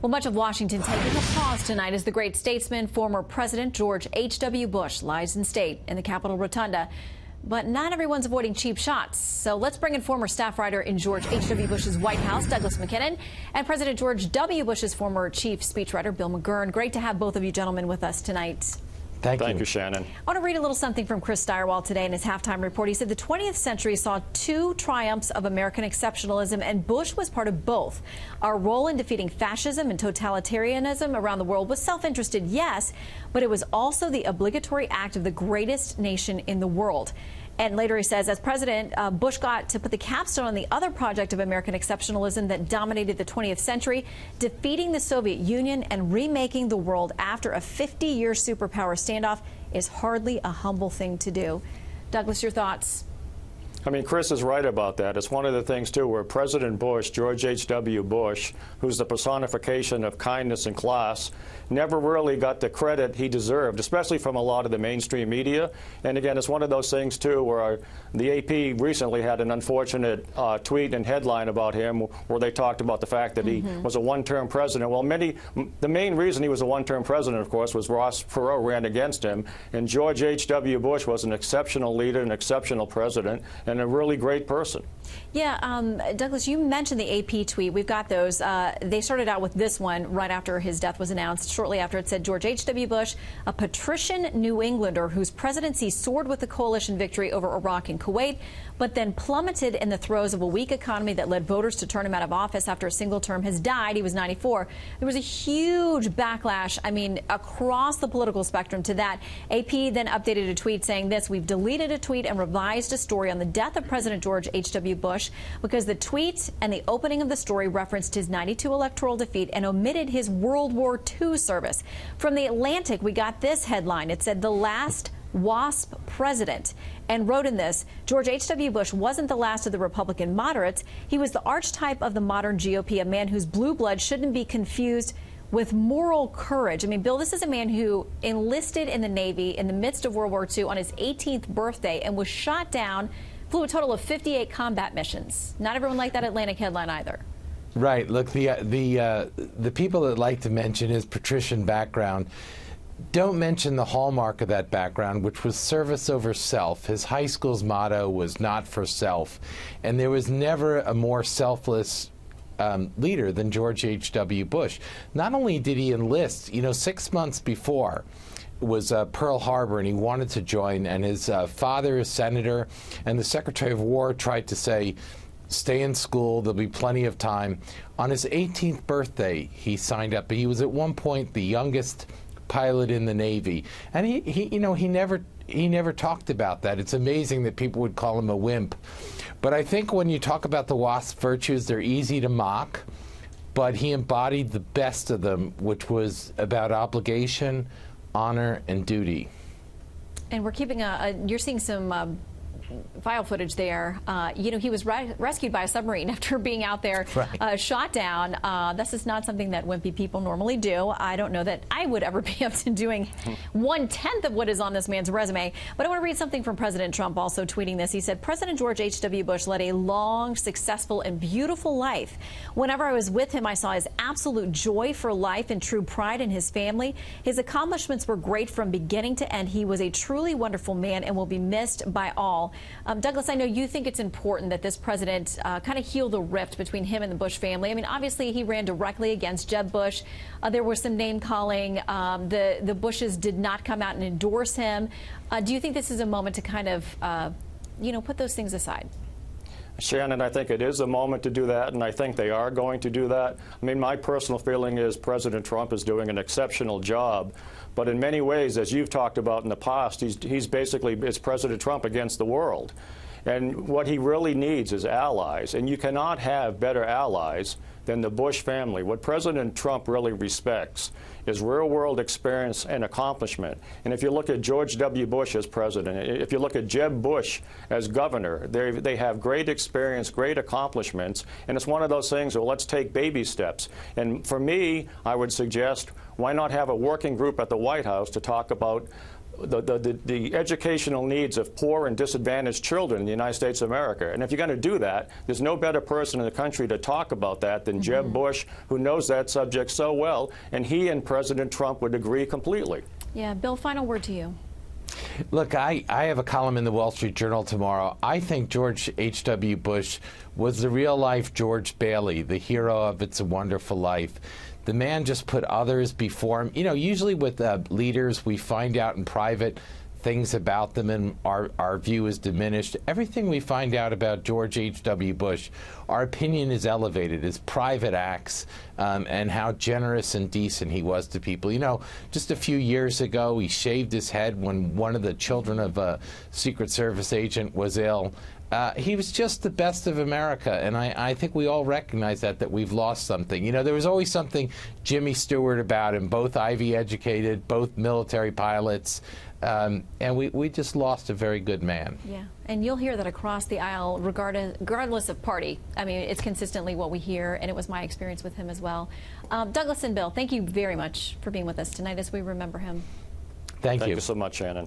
Well, much of Washington taking a pause tonight as the great statesman, former President George H.W. Bush lies in state in the Capitol Rotunda. But not everyone's avoiding cheap shots. So let's bring in former staff writer in George H.W. Bush's White House, Douglas Mackinnon, and President George W. Bush's former chief speechwriter, Bill McGurn. Great to have both of you gentlemen with us tonight. Thank you, Shannon. I want to read a little something from Chris Stirewalt today in his halftime report. He said the 20th century saw two triumphs of American exceptionalism, and Bush was part of both. Our role in defeating fascism and totalitarianism around the world was self-interested, yes, but it was also the obligatory act of the greatest nation in the world. And later he says, as president, Bush got to put the capstone on the other project of American exceptionalism that dominated the 20th century, defeating the Soviet Union and remaking the world after a 50-year superpower standoff is hardly a humble thing to do. Douglas, your thoughts? I mean, Chris is right about that. It's one of the things, too, where President Bush, George H.W. Bush, who's the personification of kindness and class, never really got the credit he deserved, especially from a lot of the mainstream media. And again, it's one of those things, too, where the AP recently had an unfortunate tweet and headline about him where they talked about the fact that he was a one-term president. Well, the main reason he was a one-term president, of course, was Ross Perot ran against him. And George H.W. Bush was an exceptional leader, an exceptional president, and a really great person. Yeah, Douglas, you mentioned the AP tweet. We've got those. They started out with this one right after his death was announced. Shortly after, it said, George H.W. Bush, a patrician New Englander whose presidency soared with the coalition victory over Iraq and Kuwait, but then plummeted in the throes of a weak economy that led voters to turn him out of office after a single term, has died. He was 94. There was a huge backlash, I mean, across the political spectrum to that. AP then updated a tweet saying this: we've deleted a tweet and revised a story on the death of President George H.W. Bush because the tweet and the opening of the story referenced his 92 electoral defeat and omitted his World War II service. From The Atlantic, we got this headline. It said, the last WASP president, and wrote in this, George H.W. Bush wasn't the last of the Republican moderates. He was the archetype of the modern GOP, a man whose blue blood shouldn't be confused with moral courage. I mean, Bill, this is a man who enlisted in the Navy in the midst of World War II on his 18th birthday and was shot down, flew a total of 58 combat missions. Not everyone liked that Atlantic headline either. Right. Look, the people that like to mention his patrician background don't mention the hallmark of that background, which was service over self. His high school's motto was not for self, and there was never a more selfless leader than George H.W. Bush. Not only did he enlist, 6 months before was Pearl Harbor, and he wanted to join, and his father is senator, and the Secretary of War tried to say, stay in school, there'll be plenty of time. On his 18th birthday, he signed up. He was at one point the youngest pilot in the Navy, and he never talked about that. It's amazing that people would call him a wimp. But I think when you talk about the WASP virtues, they're easy to mock, but he embodied the best of them, which was about obligation, honor, and duty. And we're keeping you're seeing some file footage there. He was rescued by a submarine after being out there, right. Shot down. This is not something that wimpy people normally do. I don't know that I would ever be up to doing 1/10 of what is on this man's resume. But I want to read something from President Trump also tweeting this. He said, President George H.W. Bush led a long, successful, and beautiful life. Whenever I was with him, I saw his absolute joy for life and true pride in his family. His accomplishments were great from beginning to end. He was a truly wonderful man and will be missed by all. Douglas, I know you think it's important that this president kind of heal the rift between him and the Bush family. I mean, obviously, he ran directly against Jeb Bush. There was some name-calling. The Bushes did not come out and endorse him. Do you think this is a moment to kind of, put those things aside? Shannon, I think it is a moment to do that, and I think they are going to do that. I mean, my personal feeling is President Trump is doing an exceptional job, but in many ways, as you've talked about in the past, he's basically, it's President Trump against the world. And what he really needs is allies, and you cannot have better allies than the Bush family. What President Trump really respects is real-world experience and accomplishment. And if you look at George W. Bush as president, if you look at Jeb Bush as governor, they have great experience, great accomplishments, and it's one of those things, well, let's take baby steps. And for me, I would suggest, why not have a working group at the White House to talk about the educational needs of poor and disadvantaged children in the United States of America. And if you're going to do that, there's no better person in the country to talk about that than Jeb Bush, who knows that subject so well, and he and President Trump would agree completely. Yeah, Bill, final word to you. Look, I have a column in the Wall Street Journal tomorrow. I think George H.W. Bush was the real-life George Bailey, the hero of It's a Wonderful Life. The man just put others before him. You know, usually with leaders, we find out in private things about them and our view is diminished. Everything we find out about George H.W. Bush, our opinion is elevated, his private acts, and how generous and decent he was to people. You know, just a few years ago, he shaved his head when one of the children of a Secret Service agent was ill. He was just the best of America, and I think we all recognize that we've lost something. You know, there was always something Jimmy Stewart about him, both Ivy educated, both military pilots, and we just lost a very good man. Yeah, and you'll hear that across the aisle, regardless of party. I mean, it's consistently what we hear, and it was my experience with him as well. Douglas and Bill, thank you very much for being with us tonight as we remember him. Thank you. Thank you so much, Shannon.